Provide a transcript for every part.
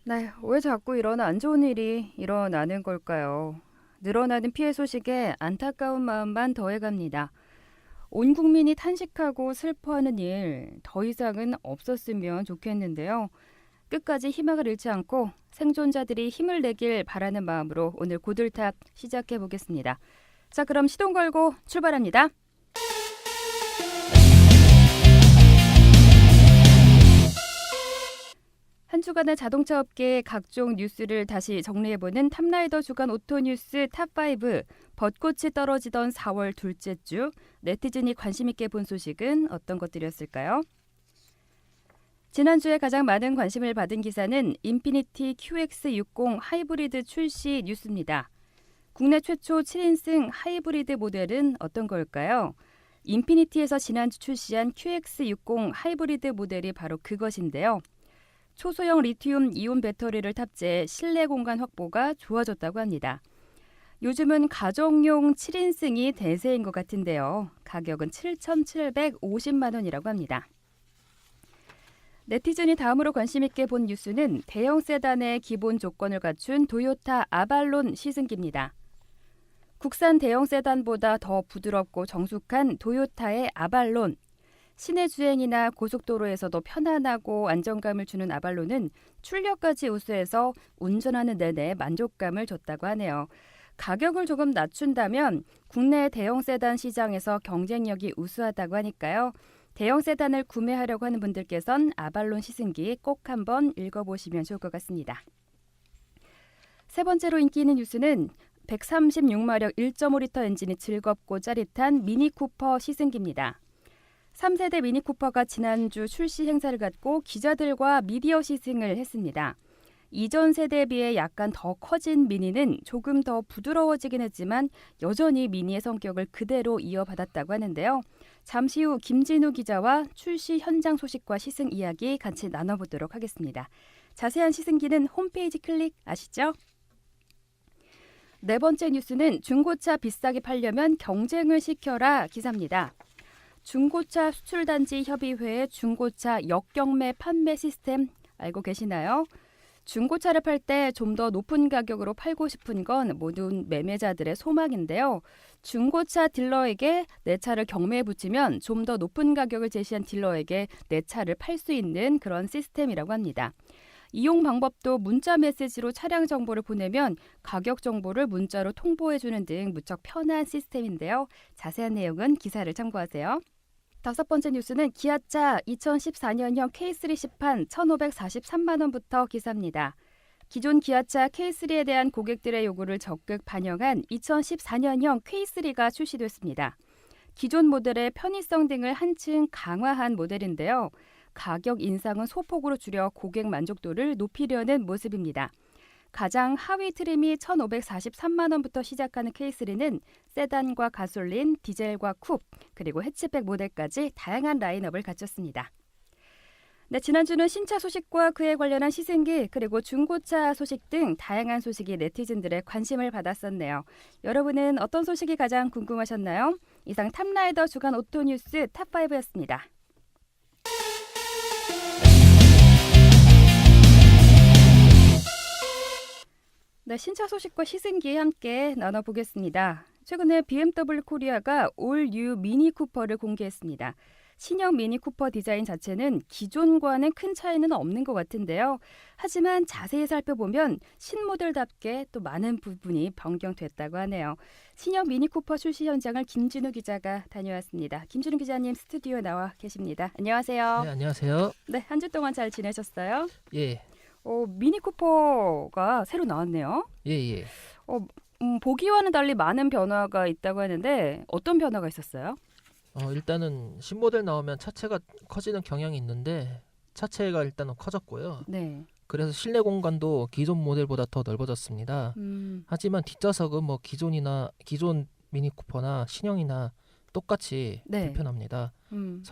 네, 왜 자꾸 이런 안 좋은 일이 일어나는 걸까요? 늘어나는 피해 소식에 안타까운 마음만 더해갑니다. 온 국민이 탄식하고 슬퍼하는 일 더 이상은 없었으면 좋겠는데요. 끝까지 희망을 잃지 않고 생존자들이 힘을 내길 바라는 마음으로 오늘 고들탑 시작해 보겠습니다. 자, 그럼 시동 걸고 출발합니다. 한 주간의 자동차 업계의 각종 뉴스를 다시 정리해보는 탑라이더 주간 오토뉴스 탑5. 벚꽃이 떨어지던 4월 둘째 주 네티즌이 관심 있게 본 소식은 어떤 것들이었을까요? 지난주에 가장 많은 관심을 받은 기사는 인피니티 QX60 하이브리드 출시 뉴스입니다. 국내 최초 7인승 하이브리드 모델은 어떤 걸까요? 인피니티에서 지난주 출시한 QX60 하이브리드 모델이 바로 그것인데요. 초소형 리튬 이온 배터리를 탑재해 실내 공간 확보가 좋아졌다고 합니다. 요즘은 가정용 7인승이 대세인 것 같은데요. 가격은 7,750만 원이라고 합니다. 네티즌이 다음으로 관심 있게 본 뉴스는 대형 세단의 기본 조건을 갖춘 도요타 아발론 시승기입니다. 국산 대형 세단보다 더 부드럽고 정숙한 도요타의 아발론. 시내 주행이나 고속도로에서도 편안하고 안정감을 주는 아발론은 출력까지 우수해서 운전하는 내내 만족감을 줬다고 하네요. 가격을 조금 낮춘다면 국내 대형 세단 시장에서 경쟁력이 우수하다고 하니까요. 대형 세단을 구매하려고 하는 분들께선 아발론 시승기 꼭 한번 읽어보시면 좋을 것 같습니다. 세 번째로 인기 있는 뉴스는 136마력 1.5리터 엔진이 즐겁고 짜릿한 미니쿠퍼 시승기입니다. 3세대 미니쿠퍼가 지난주 출시 행사를 갖고 기자들과 미디어 시승을 했습니다. 이전 세대에 비해 약간 더 커진 미니는 조금 더 부드러워지긴 했지만 여전히 미니의 성격을 그대로 이어받았다고 하는데요. 잠시 후 김진우 기자와 출시 현장 소식과 시승 이야기 같이 나눠보도록 하겠습니다. 자세한 시승기는 홈페이지 클릭하시죠? 네 번째 뉴스는 중고차 비싸게 팔려면 경쟁을 시켜라 기사입니다. 중고차 수출단지 협의회의 중고차 역경매 판매 시스템 알고 계시나요? 중고차를 팔 때 좀 더 높은 가격으로 팔고 싶은 건 모든 매매자들의 소망인데요. 중고차 딜러에게 내 차를 경매에 붙이면 좀 더 높은 가격을 제시한 딜러에게 내 차를 팔 수 있는 그런 시스템이라고 합니다. 이용 방법도 문자 메시지로 차량 정보를 보내면 가격 정보를 문자로 통보해주는 등 무척 편한 시스템인데요. 자세한 내용은 기사를 참고하세요. 다섯 번째 뉴스는 기아차 2014년형 K3 시판 1,543만 원부터 기사입니다. 기존 기아차 K3에 대한 고객들의 요구를 적극 반영한 2014년형 K3가 출시됐습니다. 기존 모델의 편의성 등을 한층 강화한 모델인데요. 가격 인상은 소폭으로 줄여 고객 만족도를 높이려는 모습입니다. 가장 하위 트림이 1,543만 원부터 시작하는 K3는 세단과 가솔린, 디젤과 쿱, 그리고 해치백 모델까지 다양한 라인업을 갖췄습니다. 네, 지난주는 신차 소식과 그에 관련한 시승기 그리고 중고차 소식 등 다양한 소식이 네티즌들의 관심을 받았었네요. 여러분은 어떤 소식이 가장 궁금하셨나요? 이상 탑라이더 주간 오토뉴스 탑5였습니다. 네, 신차 소식과 시승기 함께 나눠보겠습니다. 최근에 BMW 코리아가 올 뉴 미니 쿠퍼를 공개했습니다. 신형 미니 쿠퍼 디자인 자체는 기존과는 큰 차이는 없는 것 같은데요. 하지만 자세히 살펴보면 신모델답게 또 많은 부분이 변경됐다고 하네요. 신형 미니 쿠퍼 출시 현장을 김진우 기자가 다녀왔습니다. 김진우 기자님 스튜디오에 나와 계십니다. 안녕하세요. 네, 안녕하세요. 네, 한 주 동안 잘 지내셨어요? 예, 미니 쿠퍼가 새로 나왔네요. 예, 예. 보기와는 달리 많은 변화가 있다고 하는데 어떤 변화가 있었어요? 일단은 신모델 나오면 차체가 커지는 경향이 있는데 차체가 일단은 커졌고요. 네. 그래서 실내 공간도 기존 모델보다 더 넓어졌습니다. 하지만 뒷좌석은 뭐 기존 미니 쿠퍼나 신형이나 똑같이 네. 불편합니다. 음.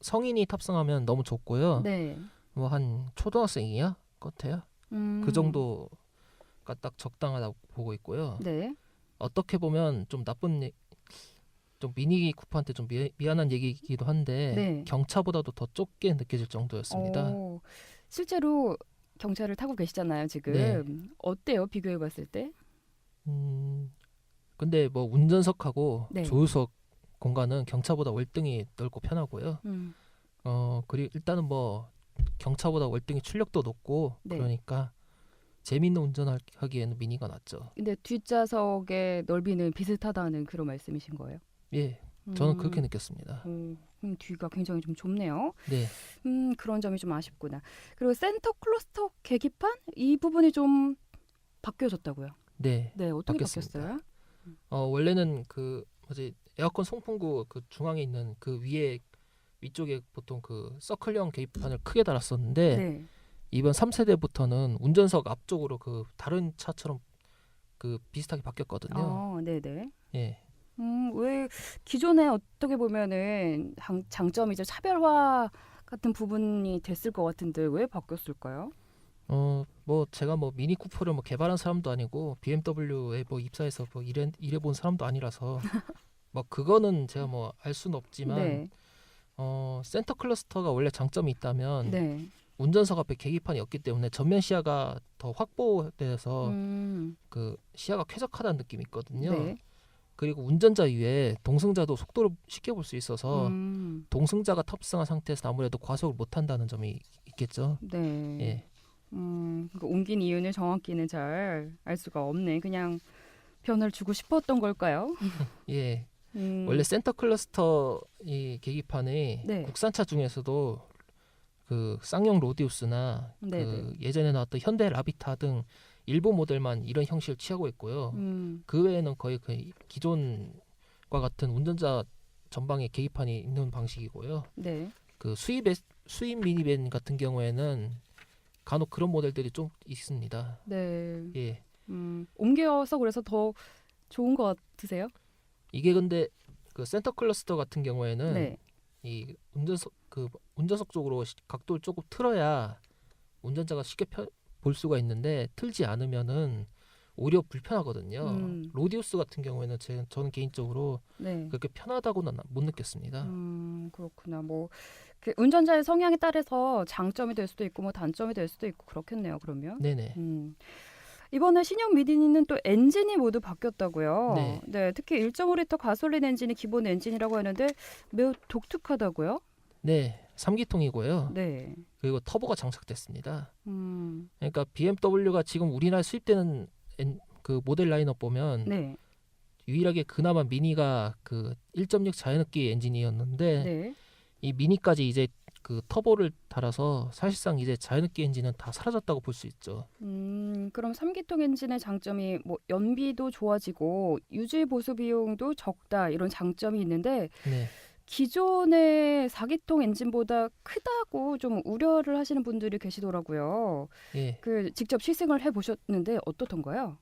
성인이 탑승하면 너무 좁고요. 네. 뭐 한 초등학생이야 같아요. 그 정도가 딱 적당하다고 보고 있고요. 네. 어떻게 보면 좀 좀 미니 쿠퍼한테 좀 미안한 얘기이기도 한데 네. 경차보다도 더 좁게 느껴질 정도였습니다. 실제로 경차를 타고 계시잖아요, 지금. 네. 어때요? 비교해 봤을 때? 근데 뭐 운전석하고 네. 조수석 공간은 경차보다 월등히 넓고 편하고요. 음. 그리고 일단은 뭐 경차보다 월등히 출력도 높고 네. 그러니까 재밌는 운전하기에는 미니가 낫죠. 근데 뒷좌석의 넓이는 비슷하다는 그런 말씀이신 거예요? 예, 저는 그렇게 느꼈습니다. 그럼 뒤가 굉장히 좀 좁네요. 네, 그런 점이 좀 아쉽구나. 그리고 센터 클러스터 계기판 이 부분이 좀 바뀌어졌다고요? 네, 네, 어떻게 바뀌었습니다. 바뀌었어요? 원래는 그 뭐지 에어컨 송풍구 그 중앙에 있는 그 위쪽에 보통 그 서클형 계기판을 크게 달았었는데 네. 이번 3세대부터는 운전석 앞쪽으로 그 다른 차처럼 그 비슷하게 바뀌었거든요. 네네. 예. 왜 기존에 어떻게 보면은 장점이죠. 차별화 같은 부분이 됐을 것 같은데 왜 바뀌었을까요? 뭐 제가 뭐 미니 쿠퍼를 뭐 개발한 사람도 아니고 BMW에 뭐 입사해서 뭐 일해 본 사람도 아니라서 뭐 그거는 제가 뭐 알 수는 없지만 네. 센터 클러스터가 원래 장점이 있다면 네. 운전석 앞에 계기판이 없기 때문에 전면 시야가 더 확보돼서 음, 그 시야가 쾌적하다는 느낌이 있거든요. 네. 그리고 운전자 위에 동승자도 속도를 쉽게 볼 수 있어서 음, 동승자가 탑승한 상태에서 아무래도 과속을 못 한다는 점이 있겠죠. 네. 예. 그러니까 옮긴 이유는 정확히는 잘 알 수가 없네. 그냥 변을 주고 싶었던 걸까요? 예. 음, 원래 센터 클러스터 이 계기판이 네. 국산차 중에서도 그 쌍용 로디우스나 네, 그 예전에 나왔던 현대 라비타 등 일부 모델만 이런 형식을 취하고 있고요. 음, 그 외에는 거의 그 기존과 같은 운전자 전방에 계기판이 있는 방식이고요. 네. 그 수입 미니밴 같은 경우에는 간혹 그런 모델들이 좀 있습니다. 네. 예. 옮겨서 그래서 더 좋은 것 같으세요? 이게 근데 그 센터 클러스터 같은 경우에는 네. 이 운전석 쪽으로 각도를 조금 틀어야 운전자가 쉽게 볼 수가 있는데 틀지 않으면은 오히려 불편하거든요. 로디우스 같은 경우에는 저는 개인적으로 네. 그렇게 편하다고는 못 느꼈습니다. 그렇구나. 뭐 그 운전자의 성향에 따라서 장점이 될 수도 있고 뭐 단점이 될 수도 있고 그렇겠네요. 그러면. 네네. 이번에 신형 미니는 또 엔진이 모두 바뀌었다고요. 네. 네, 특히 1.5리터 가솔린 엔진이 기본 엔진이라고 하는데 매우 독특하다고요? 네. 3기통이고요. 네. 그리고 터보가 장착됐습니다. 음, 그러니까 BMW가 지금 우리나라에 수입되는 그 모델 라인업 보면 네. 유일하게 그나마 미니가 그 1.6 자연흡기 엔진이었는데 네. 이 미니까지 이제 그 터보를 달아서 사실상 이제 자연흡기 엔진은 다 사라졌다고 볼 수 있죠. 그럼 3기통 엔진의 장점이 뭐 연비도 좋아지고 유지 보수 비용도 적다 이런 장점이 있는데 네. 기존의 4기통 엔진보다 크다고 좀 우려를 하시는 분들이 계시더라고요. 예. 그 직접 시승을 해 보셨는데 어떻던가요?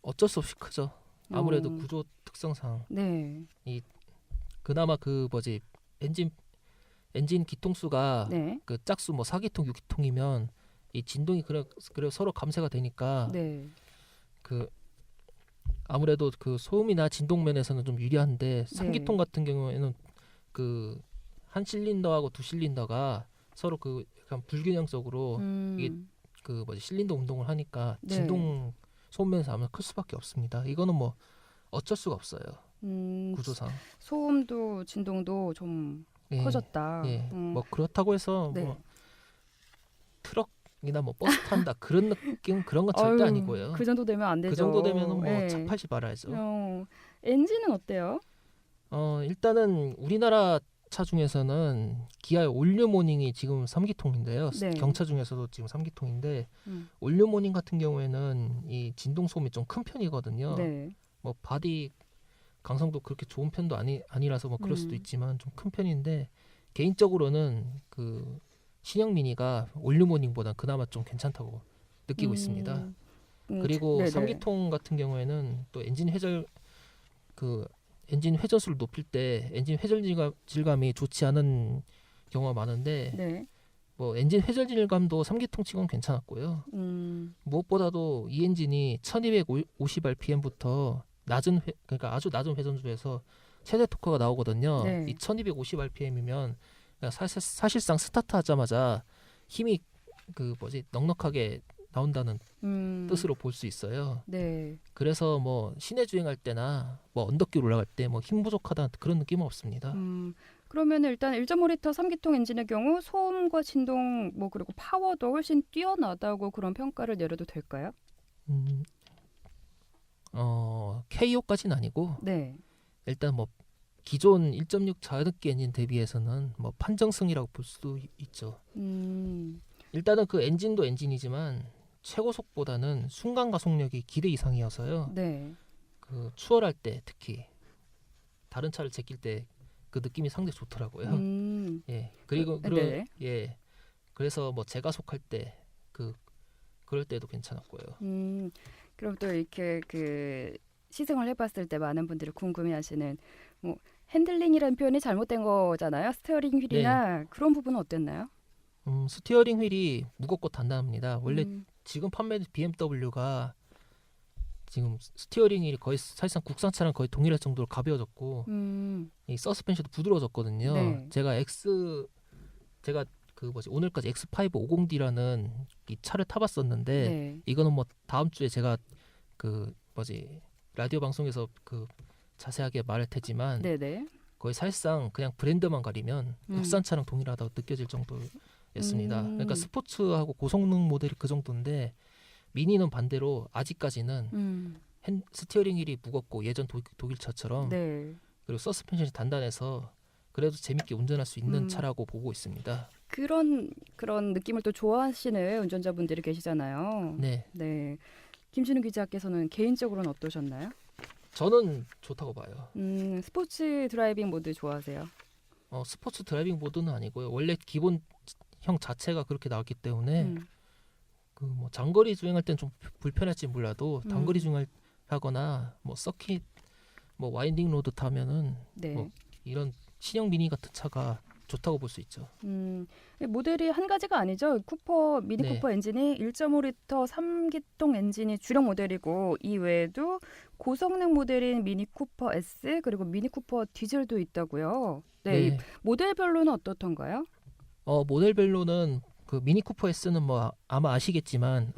어쩔 수 없이 크죠. 아무래도 어, 구조 특성상 네. 그나마 그 뭐지 엔진 기통수가 네. 그 짝수 뭐 4기통 6기통이면 이 진동이 그래 서로 감쇄가 되니까 네. 그 아무래도 그 소음이나 진동 면에서는 좀 유리한데 3기통 같은 경우에는 그 한 실린더하고 두 실린더가 서로 그 약간 불균형적으로 이게 그 뭐지 실린더 운동을 하니까 네. 진동 소음 면에서 아마 클 수밖에 없습니다. 이거는 뭐 어쩔 수가 없어요. 구조상. 소음도 진동도 좀 예, 커졌다. 예. 뭐 그렇다고 해서 네. 뭐 트럭이나 뭐 버스 탄다 그런 느낌 그런 건 절대 아유, 아니고요. 그 정도 되면 안 되죠. 그 정도 되면은 뭐 네. 차 팔지 말아야죠. 엔진은 어때요? 일단은 우리나라 차 중에서는 기아의 올류 모닝이 지금 3기통인데요. 네. 경차 중에서도 지금 3기통인데 음. 올류 모닝 같은 경우에는 이 진동 소음이 좀 큰 편이거든요. 네. 뭐 바디 강성도 그렇게 좋은 편도 아니라서 뭐 그럴 수도 있지만 좀 큰 편인데 개인적으로는 그 신형 미니가 올류 모닝보다 그나마 좀 괜찮다고 느끼고 있습니다. 그리고 네네. 3기통 같은 경우에는 또 엔진 회전수를 높일 때 엔진 회전 질감이 좋지 않은 경우가 많은데 네. 뭐 엔진 회전 질감도 3기통 치고는 괜찮았고요. 무엇보다도 이 엔진이 1250rpm부터 그러니까 아주 낮은 회전수에서 최대 토크가 나오거든요. 네. 이 1250rpm이면 사실상 스타트하자마자 힘이 넉넉하게 나온다는 뜻으로 볼 수 있어요. 네. 그래서 뭐 시내 주행할 때나 뭐 언덕길 올라갈 때 뭐 힘 부족하다 그런 느낌은 없습니다. 그러면 일단 1.5리터 3기통 엔진의 경우 소음과 진동 뭐 그리고 파워도 훨씬 뛰어나다고 그런 평가를 내려도 될까요? 음, KO까지는 아니고 네. 일단 뭐 기존 1.6 자연흡기 엔진 대비해서는 뭐 판정승이라고 볼 수도 있죠. 일단은 그 엔진도 엔진이지만 최고속보다는 순간 가속력이 기대 이상이어서요. 네. 그 추월할 때 특히 다른 차를 제낄 때 그 느낌이 상당히 좋더라고요. 예. 그리고 네. 예. 그래서 뭐 재가속할 때 그럴 때도 괜찮았고요. 그럼 또 이렇게 시승을 해봤을 때 많은 분들이 궁금해하시는 뭐 핸들링이라는 표현이 잘못된 거잖아요. 스티어링 휠이나 그런 부분은 어땠나요? 스티어링 휠이 무겁고 단단합니다. 원래 음, 지금 판매된 BMW가 지금 스티어링 휠이 거의 사실상 국산차랑 거의 동일할 정도로 가벼워졌고 이 서스펜션도 부드러워졌거든요. 네. 제가 오늘까지 X5 50D라는 이 차를 타봤었는데 네. 이거는 뭐 다음 주에 제가 라디오 방송에서 자세하게 말할 테지만 네네. 거의 사실상 그냥 브랜드만 가리면 국산차랑 동일하다고 느껴질 정도였습니다. 그러니까 스포츠하고 고성능 모델이 그 정도인데 미니는 반대로 아직까지는 스티어링 휠이 무겁고 예전 독일차처럼 네. 그리고 서스펜션이 단단해서 그래도 재밌게 운전할 수 있는 차라고 보고 있습니다. 그런 느낌을 또 좋아하시는 운전자분들이 계시잖아요. 네, 네. 김진우 기자께서는 개인적으로는 어떠셨나요? 저는 좋다고 봐요. 스포츠 드라이빙 모드 좋아하세요? 스포츠 드라이빙 모드는 아니고요. 원래 기본형 자체가 그렇게 나왔기 때문에 뭐 장거리 주행할 때는 좀 불편할지 몰라도 단거리 주행하거나 뭐 서킷, 뭐 와인딩 로드 타면은 네. 뭐 이런 신형 미니 같은 차가 좋다고 볼 수 있죠. 모델이 한 가지가 아니죠. 미니 네. 쿠퍼 엔진이 1.5리터 3기통 엔진이 주력 모델이고 이 외에도 고성능 모델인 미니 쿠퍼 S 그리고 미니 쿠퍼 디젤도 있다고요. 네. 이 네. 모델별로는 어떻던가요? 모델별로는 그 미니 쿠퍼 S는 뭐 아마 아시겠지만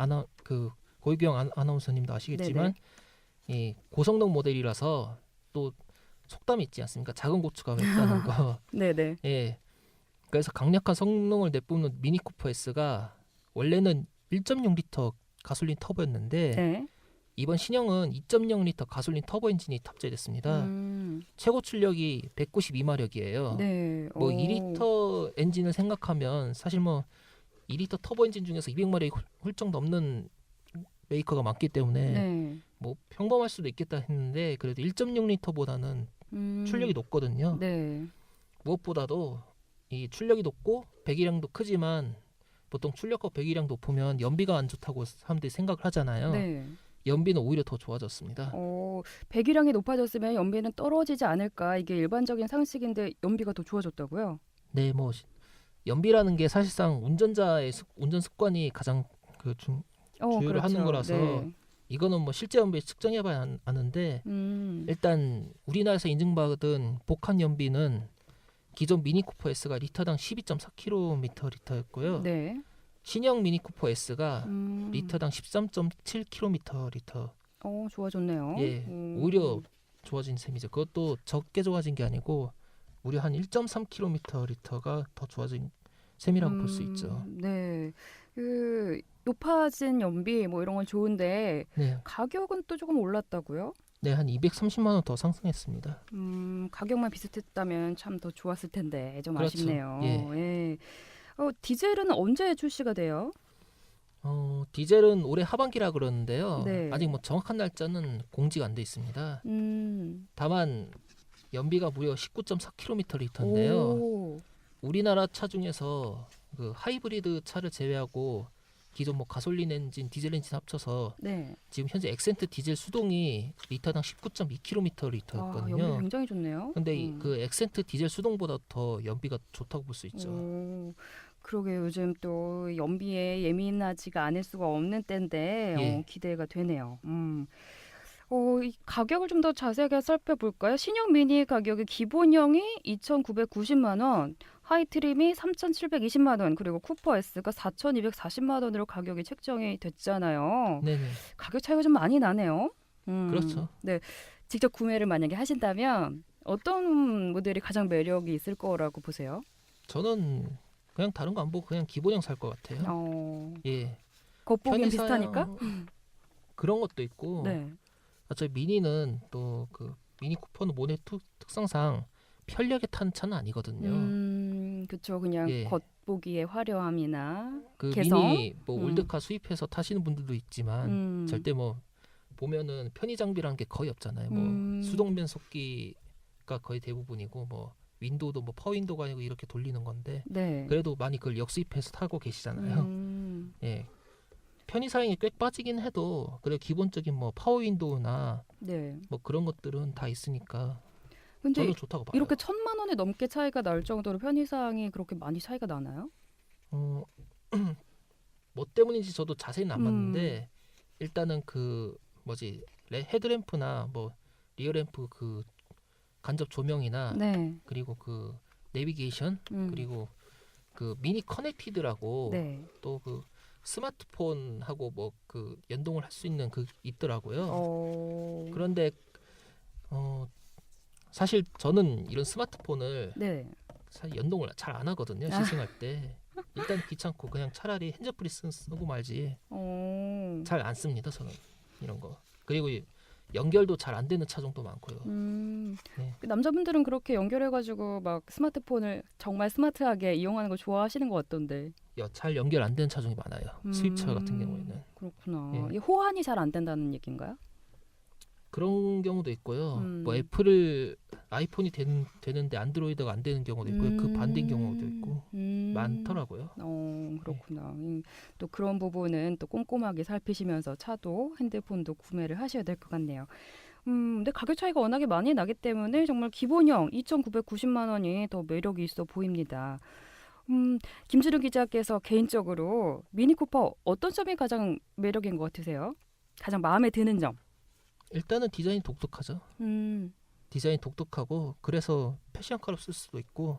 고유경 아나운서님도 아시겠지만 이 고성능 모델이라서 또 속담이 있지 않습니까? 작은 고추가 맵다는 거. 네네. 예. 그래서 강력한 성능을 내뿜는 미니 쿠퍼 S가 원래는 1.6리터 가솔린 터보였는데 네. 이번 신형은 2.0리터 가솔린 터보 엔진이 탑재됐습니다. 최고 출력이 192마력이에요. 네. 뭐 오. 2리터 엔진을 생각하면 사실 뭐 2리터 터보 엔진 중에서 200마력이 훌쩍 넘는 메이커가 많기 때문에 네. 뭐 평범할 수도 있겠다 했는데 그래도 1.6리터보다는 출력이 높거든요. 네. 무엇보다도 이 출력이 높고 배기량도 크지만 보통 출력과 배기량 높으면 연비가 안 좋다고 사람들이 생각을 하잖아요. 네. 연비는 오히려 더 좋아졌습니다. 배기량이 높아졌으면 연비는 떨어지지 않을까 이게 일반적인 상식인데 연비가 더 좋아졌다고요? 네, 뭐 연비라는 게 사실상 운전자의 운전 습관이 가장 주요를 그렇죠. 하는 거라서 네. 이거는 뭐 실제 연비 측정해봐야 아는데 일단 우리나라에서 인증받은 복합 연비는 기존 미니 쿠퍼 S가 리터당 12.4km/리터였고요. 네. 신형 미니 쿠퍼 S가 리터당 13.7km/리터. 좋아졌네요. 예, 오히려 좋아진 셈이죠. 그것도 적게 좋아진 게 아니고 무려 한 1.3km/리터가 더 좋아진 셈이라고 볼 수 있죠. 네. 높아진 연비 뭐 이런 건 좋은데 네, 가격은 또 조금 올랐다고요? 네, 한 230만 원 더 상승했습니다. 가격만 비슷했다면 참 더 좋았을 텐데 좀 그렇죠. 아쉽네요. 예. 예. 디젤은 언제 출시가 돼요? 디젤은 올해 하반기라 그러는데요. 네. 아직 뭐 정확한 날짜는 공지가 안 돼 있습니다. 다만 연비가 무려 19.4km/리터인데요. 오. 우리나라 차 중에서 그 하이브리드 차를 제외하고 기존 뭐 가솔린 엔진, 디젤 엔진 합쳐서 네. 지금 현재 엑센트 디젤 수동이 리터당 19.2km/리터였거든요. 연비 굉장히 좋네요. 근데 그 엑센트 디젤 수동보다 더 연비가 좋다고 볼 수 있죠. 그러게 요즘 또 연비에 예민하지가 않을 수가 없는 때인데 예. 기대가 되네요. 이 가격을 좀 더 자세하게 살펴볼까요? 신형 미니 가격이 기본형이 2,990만 원, 하이트림이 3,720만 원, 그리고 쿠퍼 S가 4,240만 원으로 가격이 책정이 됐잖아요. 네네. 가격 차이가 좀 많이 나네요. 그렇죠. 네, 직접 구매를 만약에 하신다면 어떤 모델이 가장 매력이 있을 거라고 보세요? 저는 그냥 다른 거 안 보고 그냥 기본형 살 것 같아요. 예. 겉보기엔 편의상 비슷하니까? 그런 것도 있고 네. 어차피 미니는 또 그 미니 쿠퍼는 모델 특성상 편리하게 탄 차는 아니거든요. 그쵸. 그냥 예. 겉보기의 화려함이나 그 개성? 미니 뭐 음. 올드카 수입해서 타시는 분들도 있지만 절대 뭐 보면은 편의 장비라는 게 거의 없잖아요. 뭐 수동 변속기가 거의 대부분이고 뭐 윈도우도 뭐 파워 윈도우가 아니고 이렇게 돌리는 건데 네. 그래도 많이 그걸 역수입해서 타고 계시잖아요. 음. 예. 편의 사양이 꽤 빠지긴 해도 그래 기본적인 뭐 파워 윈도우나 네. 뭐 그런 것들은 다 있으니까 근데 저는 좋다고 봐요. 이렇게 1,000만 원이 넘게 차이가 날 정도로 편의사항이 그렇게 많이 차이가 나나요? 어, 뭐 때문인지 저도 자세히는 안 음. 봤는데 일단은 그 뭐지 헤드램프나 뭐 리어램프 그 간접 조명이나 네. 그리고 그 내비게이션 그리고 그 미니 커넥티드라고 네. 또 그 스마트폰하고 뭐 그 연동을 할 수 있는 그 있더라고요. 그런데 사실 저는 이런 스마트폰을 네. 사실 연동을 잘 안 하거든요. 시승할 때 일단 귀찮고 그냥 차라리 핸즈프리 쓰고 말지 잘 안 씁니다. 저는 이런 거. 그리고 연결도 잘 안 되는 차종도 많고요. 네. 그 남자분들은 그렇게 연결해가지고 막 스마트폰을 정말 스마트하게 이용하는 걸 좋아하시는 것 같던데. 잘 연결 안 되는 차종이 많아요. 수입차 같은 경우에는. 그렇구나. 예. 이게 호환이 잘 안 된다는 얘기인가요? 그런 경우도 있고요. 뭐 애플을 아이폰이 되는데 안드로이드가 안 되는 경우도 있고요. 그 반대인 경우도 있고 많더라고요. 그렇구나. 또 그런 부분은 또 꼼꼼하게 살피시면서 차도 핸드폰도 구매를 하셔야 될 것 같네요. 근데 가격 차이가 워낙에 많이 나기 때문에 정말 기본형 2,990만 원이 더 매력이 있어 보입니다. 김준우 기자께서 개인적으로 미니쿠퍼 어떤 점이 가장 매력인 것 같으세요? 가장 마음에 드는 점? 일단은 디자인 독특하죠. 디자인 독특하고 그래서 패션카로 쓸 수도 있고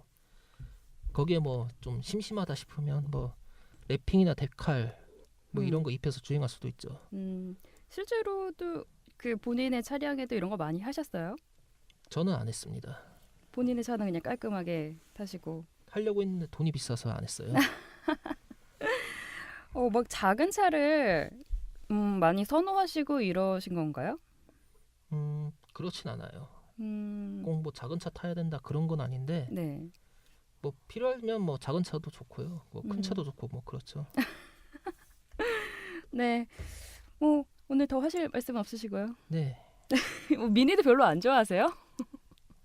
거기에 뭐 좀 심심하다 싶으면 뭐 랩핑이나 데칼 뭐 이런 거 입혀서 주행할 수도 있죠. 실제로도 그 본인의 차량에도 이런 거 많이 하셨어요? 저는 안 했습니다. 본인의 차는 그냥 깔끔하게 타시고. 하려고 했는데 돈이 비싸서 안 했어요. 막 작은 차를 많이 선호하시고 이러신 건가요? 그렇진 않아요. 음, 꼭 뭐 작은 차 타야 된다 그런 건 아닌데 네. 뭐 필요하면 뭐 작은 차도 좋고요. 뭐 큰 차도 좋고 뭐 그렇죠. 네. 오늘 더 하실 말씀 없으시고요. 네. 미니도 별로 안 좋아하세요?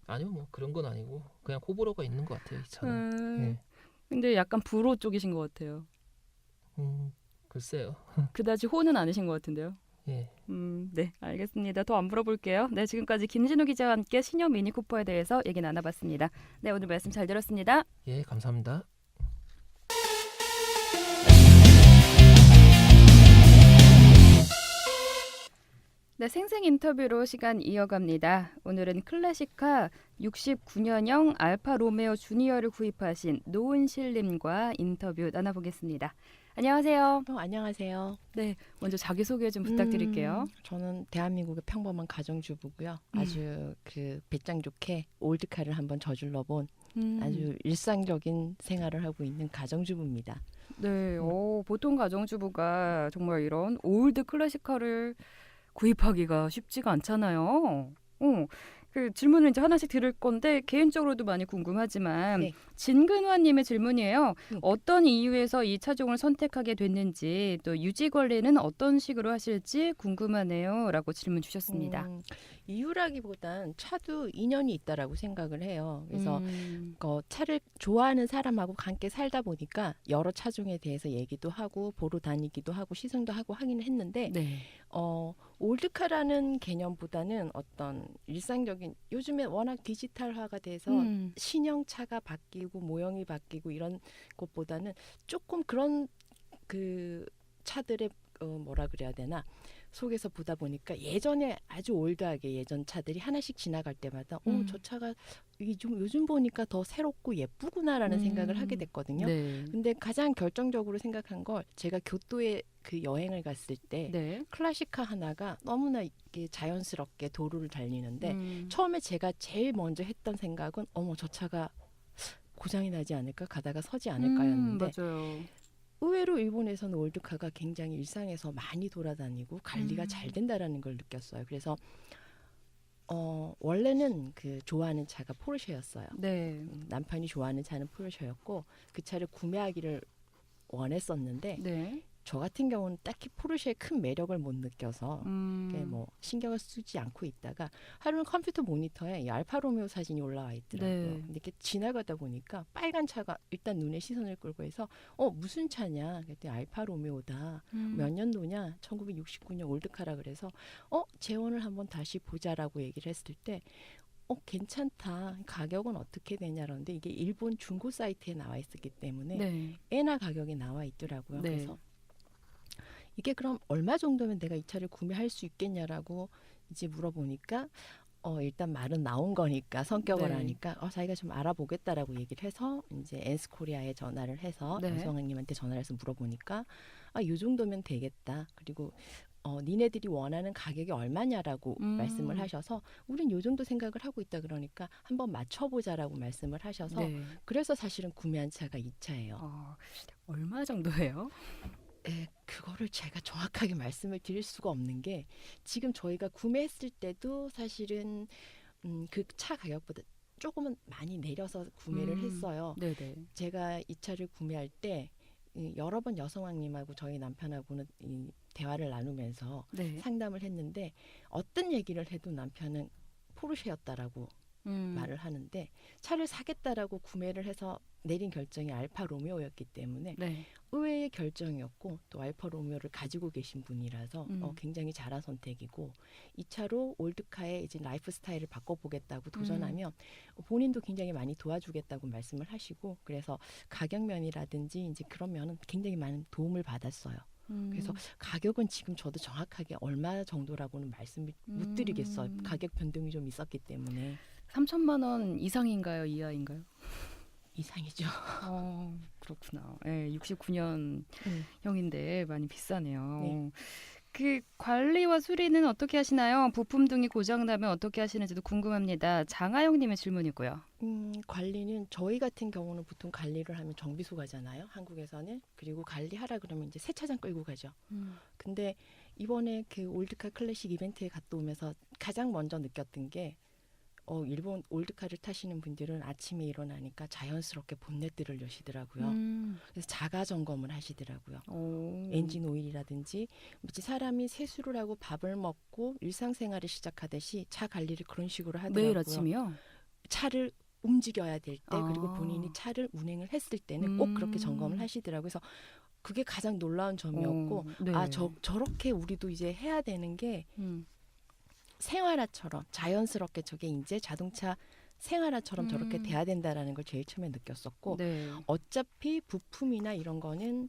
아니요 뭐 그런 건 아니고 그냥 호불호가 있는 것 같아요 이 차는. 네. 근데 약간 불호 쪽이신 것 같아요. 글쎄요. 그다지 호는 아니신 것 같은데요. 예. 네, 알겠습니다. 더 안 물어볼게요. 네, 지금까지 김진우 기자와 함께 신형 미니 쿠퍼에 대해서 얘기 나눠봤습니다. 네, 오늘 말씀 잘 들었습니다. 예, 감사합니다. 네, 생생 인터뷰로 시간 이어갑니다. 오늘은 클래식카 69년형 알파 로메오 주니어를 구입하신 노은실님과 인터뷰 나눠보겠습니다. 안녕하세요. 안녕하세요. 네, 먼저 자기소개 좀 부탁드릴게요. 저는 대한민국의 평범한 가정주부고요. 아주 그 배짱 좋게 올드카를 한번 저질러 본 아주 일상적인 생활을 하고 있는 가정주부입니다. 네, 보통 가정주부가 정말 이런 올드 클래식카를 구입하기가 쉽지가 않잖아요. 그 질문을 이제 하나씩 드릴 건데 개인적으로도 많이 궁금하지만 네. 진근화님의 질문이에요. 어떤 이유에서 이 차종을 선택하게 됐는지 또 유지 관리는 어떤 식으로 하실지 궁금하네요.라고 질문 주셨습니다. 이유라기보단 차도 인연이 있다라고 생각을 해요. 그래서 차를 좋아하는 사람하고 함께 살다 보니까 여러 차종에 대해서 얘기도 하고 보러 다니기도 하고 시승도 하고 하긴 했는데 네. 올드카라는 개념보다는 어떤 일상적인 요즘에 워낙 디지털화가 돼서 신형차가 바뀌고 모형이 바뀌고 이런 것보다는 조금 그런 그 차들의 뭐라 그래야 되나 속에서 보다 보니까 예전에 아주 올드하게 예전 차들이 하나씩 지나갈 때마다 저 차가 요즘 보니까 더 새롭고 예쁘구나라는 생각을 하게 됐거든요. 네. 근데 가장 결정적으로 생각한 걸 제가 교토에 그 여행을 갔을 때 네. 클래식카 하나가 너무나 이게 자연스럽게 도로를 달리는데 음. 처음에 제가 제일 먼저 했던 생각은 어머 저 차가 고장이 나지 않을까 가다가 서지 않을까였는데 맞아요. 의외로 일본에서는 올드카가 굉장히 일상에서 많이 돌아다니고 관리가 잘 된다라는 걸 느꼈어요. 그래서 원래는 그 좋아하는 차가 포르쉐였어요. 네. 남편이 좋아하는 차는 포르쉐였고 그 차를 구매하기를 원했었는데 네. 저 같은 경우는 딱히 포르쉐의 큰 매력을 못 느껴서 음. 뭐 신경을 쓰지 않고 있다가 하루는 컴퓨터 모니터에 이 알파로메오 사진이 올라와 있더라고요. 네. 근데 이렇게 지나가다 보니까 빨간 차가 일단 눈에 시선을 끌고 해서 무슨 차냐? 그랬더니 알파로메오다. 몇 년도냐? 1969년 올드카라 그래서 재원을 한번 다시 보자라고 얘기를 했을 때 괜찮다. 가격은 어떻게 되냐 그러는데 이게 일본 중고 사이트에 나와 있었기 때문에 네. 애나 가격이 나와 있더라고요. 네. 그래서 이게 그럼 얼마 정도면 내가 이 차를 구매할 수 있겠냐라고 이제 물어보니까 일단 말은 나온 거니까 성격을 네. 아니까 자기가 좀 알아보겠다라고 얘기를 해서 이제 엔스코리아에 전화를 해서 네. 여성님한테 전화를 해서 물어보니까 이 정도면 되겠다. 그리고 니네들이 원하는 가격이 얼마냐라고 말씀을 하셔서 우린 요 정도 생각을 하고 있다 그러니까 한번 맞춰보자라고 말씀을 하셔서 네. 그래서 사실은 구매한 차가 이 차예요. 얼마 정도예요? 그거를 제가 정확하게 말씀을 드릴 수가 없는 게 지금 저희가 구매했을 때도 사실은 그 차 가격보다 조금은 많이 내려서 구매를 했어요. 네네. 제가 이 차를 구매할 때 여러 번 여성왕님하고 저희 남편하고는 이 대화를 나누면서 네. 상담을 했는데 어떤 얘기를 해도 남편은 포르쉐였다라고 말을 하는데 차를 사겠다라고 구매를 해서 내린 결정이 알파 로메오였기 때문에 네. 의외의 결정이었고 또 알파 로메오를 가지고 계신 분이라서 굉장히 잘한 선택이고 이 차로 올드카의 이제 라이프 스타일을 바꿔보겠다고 도전하면 본인도 굉장히 많이 도와주겠다고 말씀을 하시고 그래서 가격 면이라든지 이제 그런 면은 굉장히 많은 도움을 받았어요. 그래서 가격은 지금 저도 정확하게 얼마 정도라고는 말씀을 못 드리겠어요. 가격 변동이 좀 있었기 때문에. 3천만 원 이상인가요? 이하인가요? 이상이죠. 그렇구나. 네, 69년형인데 많이 비싸네요. 네. 그 관리와 수리는 어떻게 하시나요? 부품 등이 고장나면 어떻게 하시는지도 궁금합니다. 장하영님의 질문이고요. 관리는 저희 같은 경우는 보통 관리를 하면 정비소 가잖아요. 한국에서는. 그리고 관리하라 그러면 이제 세차장 끌고 가죠. 근데 이번에 그 올드카 클래식 이벤트에 갔다 오면서 가장 먼저 느꼈던 게 일본 올드카를 타시는 분들은 아침에 일어나니까 자연스럽게 본넷들을 여시더라고요. 그래서 자가 점검을 하시더라고요. 엔진 오일이라든지 사람이 세수를 하고 밥을 먹고 일상생활을 시작하듯이 차 관리를 그런 식으로 하더라고요. 매일 아침이요? 차를 움직여야 될 때 그리고 본인이 차를 운행을 했을 때는 꼭 그렇게 점검을 하시더라고요. 그래서 그게 가장 놀라운 점이었고 네. 저렇게 우리도 이제 해야 되는 게 생활화처럼 자연스럽게 저게 이제 자동차 생활화처럼 저렇게 돼야 된다라는 걸 제일 처음에 느꼈었고 네. 어차피 부품이나 이런 거는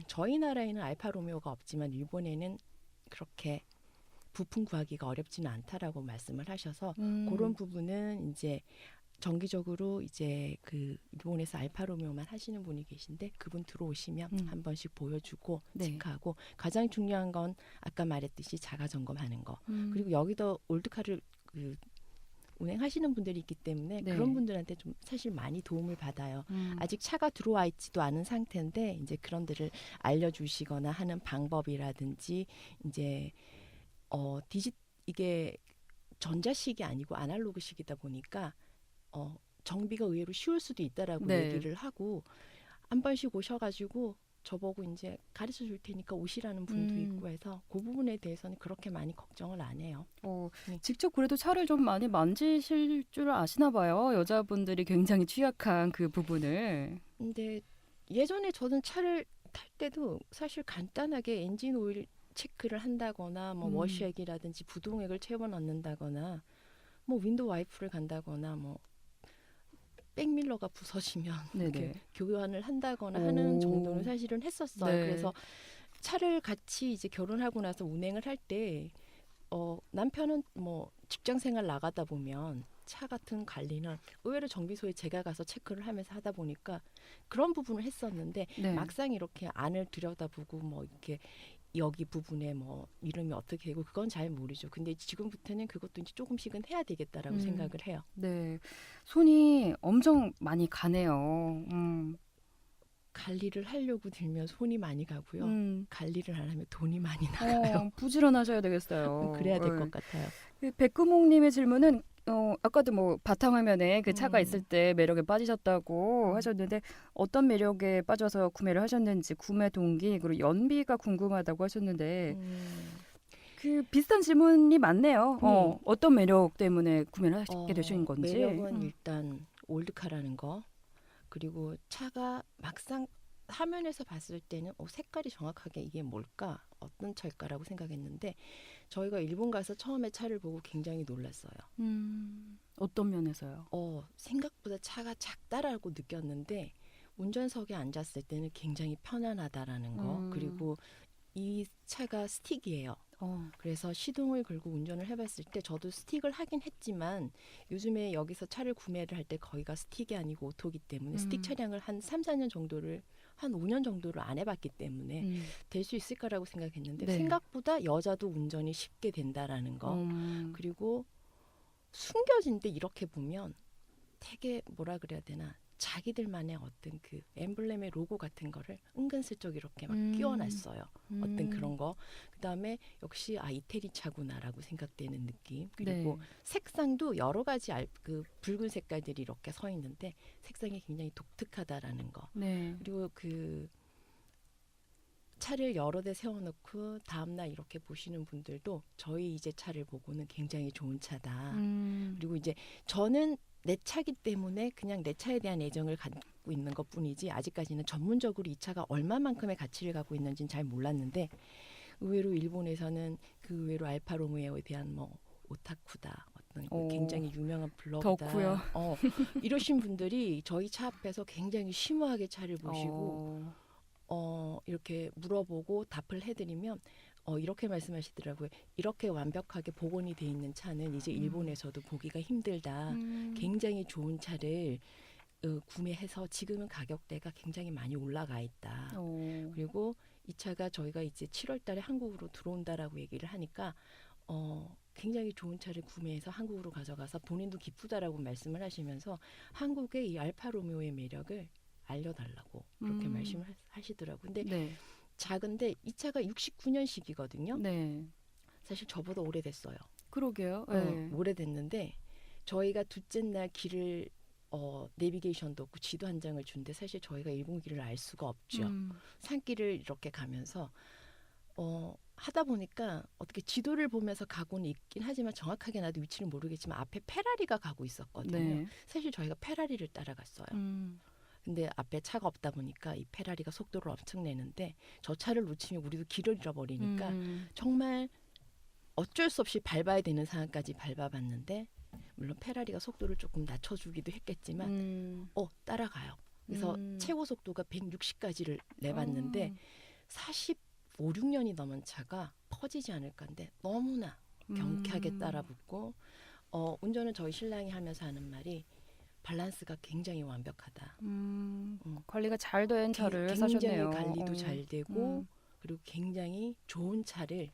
저희 나라에는 알파 로메오가 없지만 일본에는 그렇게 부품 구하기가 어렵지는 않다라고 말씀을 하셔서 그런 부분은 이제 정기적으로 이제 그 일본에서 알파 로메오만 하시는 분이 계신데 그분 들어오시면 한 번씩 보여주고 네. 체크하고 가장 중요한 건 아까 말했듯이 자가 점검하는 거 그리고 여기도 올드카를 운행하시는 분들이 있기 때문에 네. 그런 분들한테 좀 사실 많이 도움을 받아요. 아직 차가 들어와 있지도 않은 상태인데 이제 그런 데를 알려주시거나 하는 방법이라든지 이제 이게 전자식이 아니고 아날로그식이다 보니까 정비가 의외로 쉬울 수도 있다라고 네. 얘기를 하고 한 번씩 오셔가지고 저보고 이제 가르쳐 줄 테니까 오시라는 분도 있고 해서 그 부분에 대해서는 그렇게 많이 걱정을 안 해요. 네. 직접 그래도 차를 좀 많이 만지실 줄 아시나 봐요. 여자분들이 굉장히 취약한 그 부분을. 근데 예전에 저는 차를 탈 때도 사실 간단하게 엔진 오일 체크를 한다거나 뭐 워시액이라든지 부동액을 채워 넣는다거나 뭐 윈도우 와이프를 간다거나 뭐 백밀러가 부서지면 이렇게 교환을 한다거나 하는 정도는 사실은 했었어요. 네. 그래서 차를 같이 이제 결혼하고 나서 운행을 할 때 남편은 뭐 직장 생활 나가다 보면 차 같은 관리는 의외로 정비소에 제가 가서 체크를 하면서 하다 보니까 그런 부분을 했었는데 네. 막상 이렇게 안을 들여다보고 뭐 이렇게 여기 부분에 뭐 이름이 어떻게 되고 그건 잘 모르죠. 근데 지금부터는 그것도 이제 조금씩은 해야 되겠다라고 생각을 해요. 네. 손이 엄청 많이 가네요. 관리를 하려고 들면 손이 많이 가고요. 관리를 안 하면 돈이 많이 나가요. 부지런하셔야 되겠어요. 그래야 될 것 같아요. 그 백금옥님의 질문은 아까도 뭐 바탕화면에 그 차가 있을 때 매력에 빠지셨다고 하셨는데 어떤 매력에 빠져서 구매를 하셨는지 구매 동기 그리고 연비가 궁금하다고 하셨는데 그 비슷한 질문이 많네요. 어떤 매력 때문에 구매를 하시게 되신 건지. 매력은 일단 올드카라는 거. 그리고 차가 막상 화면에서 봤을 때는 색깔이 정확하게 이게 뭘까? 어떤 차일까라고 생각했는데 저희가 일본 가서 처음에 차를 보고 굉장히 놀랐어요. 어떤 면에서요? 생각보다 차가 작다라고 느꼈는데 운전석에 앉았을 때는 굉장히 편안하다라는 거. 그리고 이 차가 스틱이에요. 그래서 시동을 걸고 운전을 해봤을 때 저도 스틱을 하긴 했지만 요즘에 여기서 차를 구매를 할 때 거기가 스틱이 아니고 오토기 때문에 스틱 차량을 한 3, 4년 정도를 한 5년 정도를 안 해봤기 때문에 될 수 있을까라고 생각했는데 네. 생각보다 여자도 운전이 쉽게 된다라는 거. 그리고 숨겨진데 이렇게 보면 되게 뭐라 그래야 되나 자기들만의 어떤 그 엠블렘의 로고 같은 거를 은근슬쩍 이렇게 막 끼워놨어요. 어떤 그런 거. 그다음에 역시 이태리 차구나라고 생각되는 느낌. 그리고 색상도 여러 가지 그 붉은 색깔들이 이렇게 서 있는데 색상이 굉장히 독특하다라는 거. 그리고 그 차를 여러 대 세워놓고 다음날 이렇게 보시는 분들도 저희 이제 차를 보고는 굉장히 좋은 차다. 그리고 이제 저는 내 차기 때문에 그냥 내 차에 대한 애정을 갖고 있는 것뿐이지 아직까지는 전문적으로 이 차가 얼마만큼의 가치를 갖고 있는지는 잘 몰랐는데 의외로 일본에서는 그 의외로 알파로메오에 대한 뭐 오타쿠다 어떤 굉장히 유명한 블로그다 덕후요. 이러신 분들이 저희 차 앞에서 굉장히 심오하게 차를 보시고 이렇게 물어보고 답을 해드리면 이렇게 말씀하시더라고요. 이렇게 완벽하게 복원이 돼 있는 차는 이제 일본에서도 보기가 힘들다. 굉장히 좋은 차를 구매해서 지금은 가격대가 굉장히 많이 올라가 있다. 그리고 이 차가 저희가 이제 7월 달에 한국으로 들어온다라고 얘기를 하니까 굉장히 좋은 차를 구매해서 한국으로 가져가서 본인도 기쁘다라고 말씀을 하시면서 한국의 이 알파로메오의 매력을 알려달라고 그렇게 말씀을 하시더라고요. 근데 작은데 이 차가 69년식이거든요. 사실 저보다 오래됐어요. 그러게요. 오래됐는데 저희가 둘째 날 길을 내비게이션도 없고 지도 한 장을 준데 사실 저희가 일본 길을 알 수가 없죠. 산길을 이렇게 가면서 하다 보니까 어떻게 지도를 보면서 가고는 있긴 하지만 정확하게 나도 위치를 모르겠지만 앞에 페라리가 가고 있었거든요. 사실 저희가 페라리를 따라갔어요. 근데 앞에 차가 없다 보니까 이 페라리가 속도를 엄청 내는데 저 차를 놓치면 우리도 길을 잃어버리니까 정말 어쩔 수 없이 밟아야 되는 상황까지 밟아봤는데 물론 페라리가 속도를 조금 낮춰주기도 했겠지만 따라가요. 그래서 최고 속도가 160까지를 내봤는데 45, 6년이 넘은 차가 퍼지지 않을까 한데 너무나 경쾌하게 따라붙고 운전은 저희 신랑이 하면서 하는 말이 밸런스가 굉장히 완벽하다. 관리가 잘 된 차를 굉장히 사셨네요. 관리도 잘 되고 그리고 굉장히 좋은 차를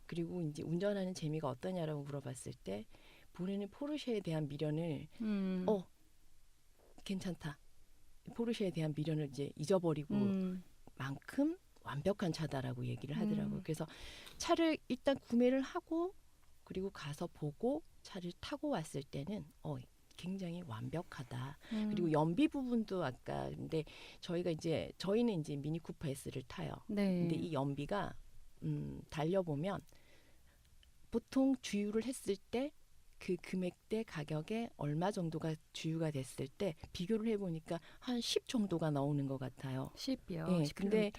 그리고 이제 운전하는 재미가 어떠냐라고 물어봤을 때 본인은 포르쉐에 대한 미련을 괜찮다. 포르쉐에 대한 미련을 이제 잊어버리고 만큼 완벽한 차다라고 얘기를 하더라고요. 그래서 차를 일단 구매를 하고 그리고 가서 보고 차를 타고 왔을 때는 굉장히 완벽하다. 그리고 연비 부분도 아까 근데 저희는 이제 미니 쿠퍼 S를 타요. 근데 이 연비가 달려보면 보통 주유를 했을 때 그 금액대 가격에 얼마 정도가 주유가 됐을 때 비교를 해보니까 한 10 정도가 나오는 것 같아요. 10이요. 네, 10km. 근데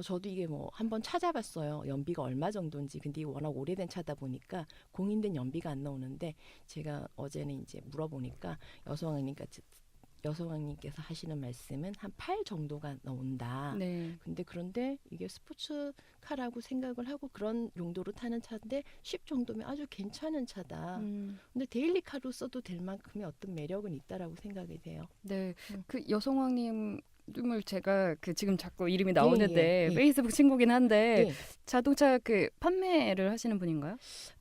저도 이게 뭐 한번 찾아봤어요. 연비가 얼마 정도인지. 근데 이게 워낙 오래된 차다 보니까 공인된 연비가 안 나오는데 제가 어제는 이제 물어보니까 여성이니까 여성님께서 하시는 말씀은 한 8 정도가 나온다. 네. 그런데 이게 스포츠카라고 생각을 하고 그런 용도로 타는 차인데 10 정도면 아주 괜찮은 차다. 근데 데일리카로 써도 될 만큼의 어떤 매력은 있다라고 생각이 돼요. 네. 그 여성왕님을 제가 그 지금 자꾸 이름이 나오는데 예. 페이스북 친구긴 한데 예. 자동차 그 판매를 하시는 분인가요?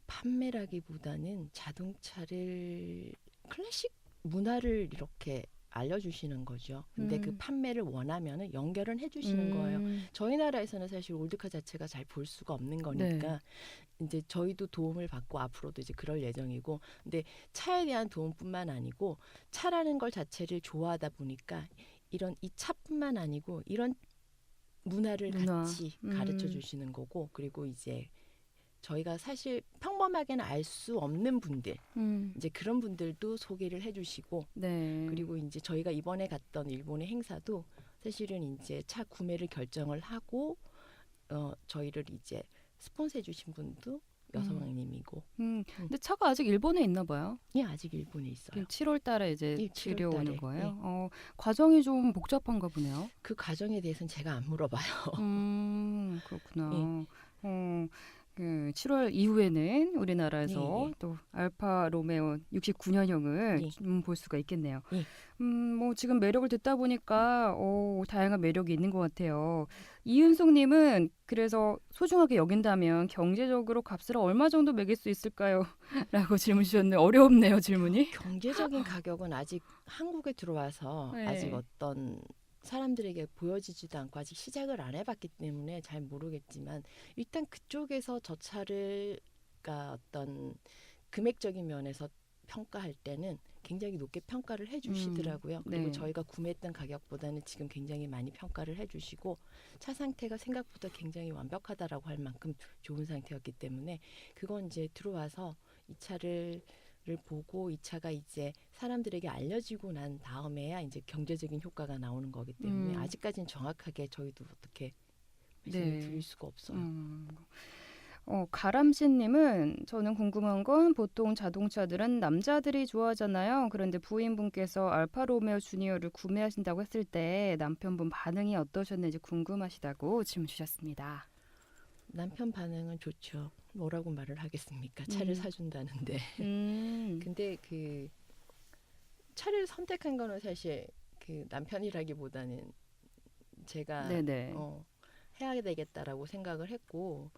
판매라기보다는 자동차를 클래식 문화를 이렇게 알려주시는 거죠. 근데 그 판매를 원하면은 연결은 해주시는 거예요. 저희 나라에서는 사실 올드카 자체가 잘 볼 수가 없는 거니까 이제 저희도 도움을 받고 앞으로도 이제 그럴 예정이고, 근데 차에 대한 도움뿐만 아니고 차라는 걸 자체를 좋아하다 보니까 이런 이 차뿐만 아니고 이런 문화를 같이 가르쳐 주시는 거고, 그리고 이제 저희가 사실 평범하게는 알 수 없는 분들, 이제 그런 분들도 소개를 해주시고, 네. 그리고 이제 저희가 이번에 갔던 일본의 행사도 사실은 이제 차 구매를 결정을 하고 저희를 이제 스폰서해주신 분도 여성님이고, 근데 차가 아직 일본에 있나 봐요. 예, 아직 일본에 있어요. 7월달에 이제 예, 7월 들여오는 달에. 거예요. 예. 과정이 좀 복잡한가 보네요. 그 과정에 대해서는 제가 안 물어봐요. 그렇구나. 그 7월 이후에는 우리나라에서 예. 또 알파 로메오 69년형을 예. 볼 수가 있겠네요. 예. 뭐 지금 매력을 듣다 보니까 다양한 매력이 있는 것 같아요. 이윤숙님은 그래서 소중하게 여긴다면 경제적으로 값을 얼마 정도 매길 수 있을까요? 라고 질문 주셨는데 어렵네요, 질문이. 경제적인 가격은 아직 한국에 들어와서 네. 아직 어떤 사람들에게 보여지지도 않고 아직 시작을 안 해봤기 때문에 잘 모르겠지만, 일단 그쪽에서 저 차를 어떤 금액적인 면에서 평가할 때는 굉장히 높게 평가를 해주시더라고요. 그리고 네. 저희가 구매했던 가격보다는 지금 굉장히 많이 평가를 해주시고, 차 상태가 생각보다 굉장히 완벽하다라고 할 만큼 좋은 상태였기 때문에, 그건 이제 들어와서 이 차를 보고 이 차가 이제 사람들에게 알려지고 난 다음에야 이제 경제적인 효과가 나오는 거기 때문에 아직까지는 정확하게 저희도 어떻게 말씀을 드릴 수가 없어요. 가람씨님은 저는 궁금한 건 보통 자동차들은 남자들이 좋아하잖아요. 그런데 부인분께서 알파 로메오 주니어를 구매하신다고 했을 때 남편분 반응이 어떠셨는지 궁금하시다고 질문 주셨습니다. 남편 반응은 좋죠. 뭐라고 말을 하겠습니까? 차를 사준다는데. 근데 그 차를 선택한 거는 사실 그 남편이라기보다는 제가 네네. 해야 되겠다라고 생각을 했고,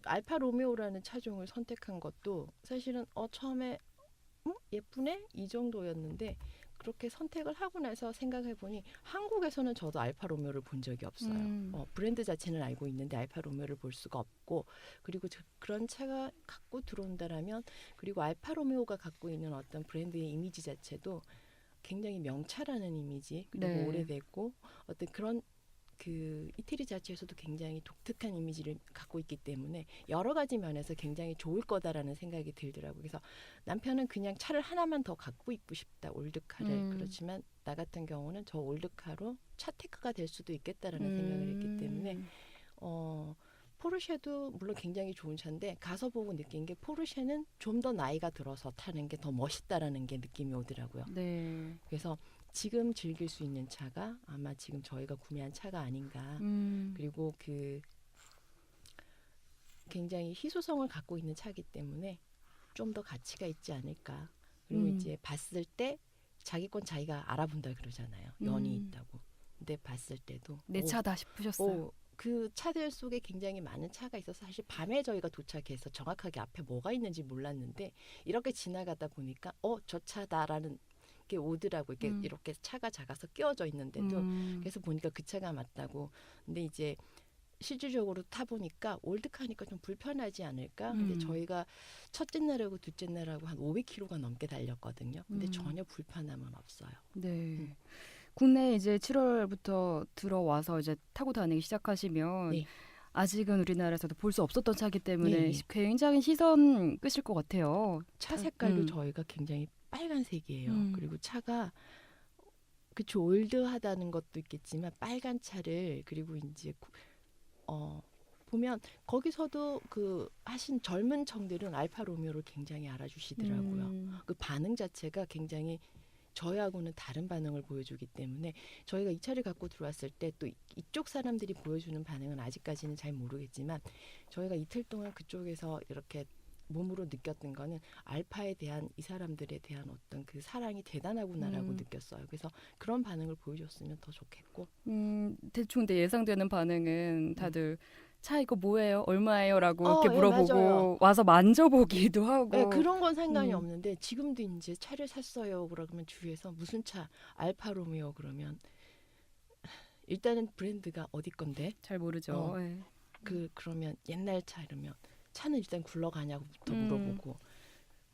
알파 로메오라는 차종을 선택한 것도 사실은 처음에 예쁘네? 이 정도였는데, 그렇게 선택을 하고 나서 생각해 보니 한국에서는 저도 알파 로메오를 본 적이 없어요. 브랜드 자체는 알고 있는데 알파 로메오를 볼 수가 없고, 그리고 그런 차가 갖고 들어온다라면, 그리고 알파 로메오가 갖고 있는 어떤 브랜드의 이미지 자체도 굉장히 명차라는 이미지, 그리고 네. 오래됐고 어떤 그런 그 이태리 자체에서도 굉장히 독특한 이미지를 갖고 있기 때문에 여러 가지 면에서 굉장히 좋을 거다라는 생각이 들더라고요. 그래서 남편은 그냥 차를 하나만 더 갖고 있고 싶다, 올드카를. 그렇지만 나 같은 경우는 저 올드카로 차테크가 될 수도 있겠다라는 생각을 했기 때문에 포르쉐도 물론 굉장히 좋은 차인데, 가서 보고 느낀 게 포르쉐는 좀 더 나이가 들어서 타는 게 더 멋있다라는 게 느낌이 오더라고요. 네. 그래서 지금 즐길 수 있는 차가 아마 지금 저희가 구매한 차가 아닌가. 그리고 그 굉장히 희소성을 갖고 있는 차이기 때문에 좀 더 가치가 있지 않을까. 그리고 이제 봤을 때 자기 건 자기가 알아본다 그러잖아요. 연이 있다고. 근데 봤을 때도 내 차다 싶으셨어요. 그 차들 속에 굉장히 많은 차가 있어서 사실 밤에 저희가 도착해서 정확하게 앞에 뭐가 있는지 몰랐는데, 이렇게 지나가다 보니까 저 차다라는 게 오더라고. 이렇게 차가 작아서 끼워져 있는데도. 그래서 보니까 그 차가 맞다고. 근데 이제 실질적으로 타보니까 올드카니까 좀 불편하지 않을까. 근데 저희가 첫째 날하고 둘째 날하고 한 500km가 넘게 달렸거든요. 근데 전혀 불편함은 없어요. 네. 국내에 이제 7월부터 들어와서 이제 타고 다니기 시작하시면 네. 아직은 우리나라에서도 볼 수 없었던 차기 때문에 네. 굉장히 시선 끄실 것 같아요. 차 색깔도 저희가 굉장히 빨간색이에요. 그리고 차가 그쵸, 올드하다는 것도 있겠지만 빨간 차를, 그리고 이제 보면 거기서도 그 하신 젊은 청들은 알파 로미오를 굉장히 알아주시더라고요. 그 반응 자체가 굉장히 저희하고는 다른 반응을 보여주기 때문에 저희가 이 차를 갖고 들어왔을 때 또 이쪽 사람들이 보여주는 반응은 아직까지는 잘 모르겠지만 저희가 이틀 동안 그쪽에서 이렇게 몸으로 느꼈던 거는 알파에 대한 이 사람들에 대한 어떤 그 사랑이 대단하구나라고 느꼈어요. 그래서 그런 반응을 보여줬으면 더 좋겠고. 대충 예상되는 반응은 다들 차 이거 뭐예요? 얼마예요? 라고 이렇게 예, 물어보고 맞아요. 와서 만져보기도 하고. 네, 그런 건 상관이 없는데 지금도 이제 차를 샀어요. 그러면 주위에서 무슨 차? 알파 로미오 그러면 일단은 브랜드가 어디 건데? 잘 모르죠. 예. 그러면 옛날 차 이러면 차는 일단 굴러가냐고부터 물어보고